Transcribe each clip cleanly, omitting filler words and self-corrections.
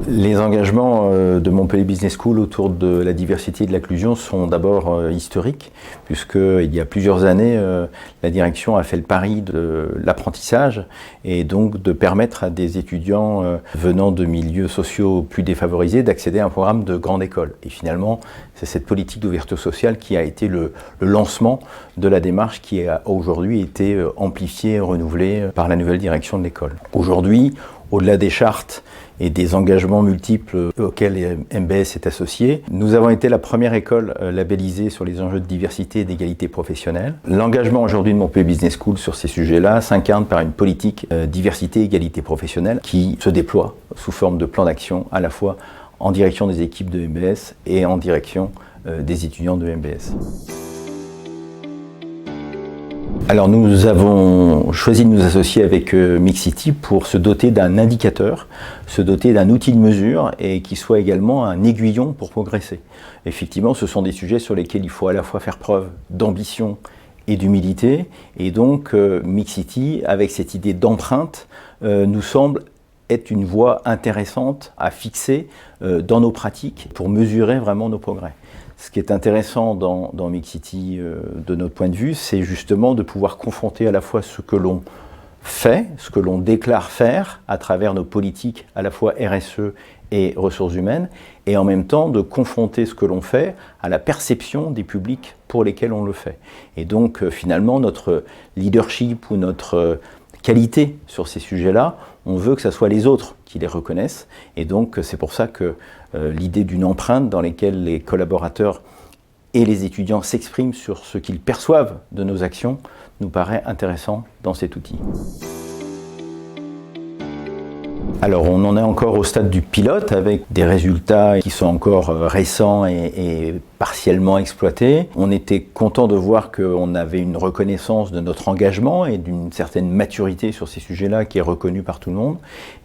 Les engagements de Montpellier Business School autour de la diversité et de l'inclusion sont d'abord historiques, puisqu'il y a plusieurs années, la direction a fait le pari de l'apprentissage et donc de permettre à des étudiants venant de milieux sociaux plus défavorisés d'accéder à un programme de grande école. Et finalement, c'est cette politique d'ouverture sociale qui a été le lancement de la démarche qui a aujourd'hui été amplifiée et renouvelée par la nouvelle direction de l'école. Aujourd'hui, au-delà des chartes et des engagements multiples auxquels MBS est associé, nous avons été la première école labellisée sur les enjeux de diversité et d'égalité professionnelle. L'engagement aujourd'hui de Montpellier Business School sur ces sujets-là s'incarne par une politique diversité et égalité professionnelle qui se déploie sous forme de plan d'action à la fois en direction des équipes de MBS et en direction des étudiants de MBS. Alors nous avons choisi de nous associer avec Mixity pour se doter d'un indicateur, se doter d'un outil de mesure et qui soit également un aiguillon pour progresser. Effectivement, ce sont des sujets sur lesquels il faut à la fois faire preuve d'ambition et d'humilité, et donc Mixity, avec cette idée d'empreinte, nous semble être une voie intéressante à fixer dans nos pratiques pour mesurer vraiment nos progrès. Ce qui est intéressant dans Mixity, de notre point de vue, c'est justement de pouvoir confronter à la fois ce que l'on fait, ce que l'on déclare faire à travers nos politiques à la fois RSE et ressources humaines, et en même temps de confronter ce que l'on fait à la perception des publics pour lesquels on le fait. Et donc finalement notre leadership ou notre qualité sur ces sujets-là, on veut que ce soit les autres qui les reconnaissent, et donc c'est pour ça que l'idée d'une empreinte dans laquelle les collaborateurs et les étudiants s'expriment sur ce qu'ils perçoivent de nos actions nous paraît intéressant dans cet outil. Alors on en est encore au stade du pilote avec des résultats qui sont encore récents et partiellement exploités. On était content de voir qu'on avait une reconnaissance de notre engagement et d'une certaine maturité sur ces sujets-là qui est reconnue par tout le monde.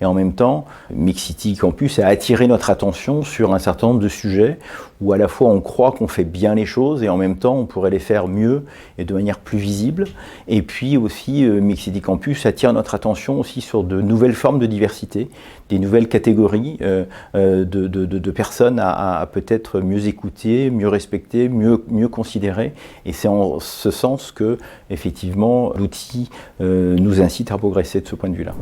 Et en même temps, Mixity Campus a attiré notre attention sur un certain nombre de sujets où à la fois on croit qu'on fait bien les choses et en même temps on pourrait les faire mieux et de manière plus visible. Et puis aussi Mixity Campus attire notre attention aussi sur de nouvelles formes de diversité, des nouvelles catégories de personnes à peut-être mieux écouter, mieux respecter, mieux considérer. Et c'est en ce sens que, effectivement, l'outil nous incite à progresser de ce point de vue-là.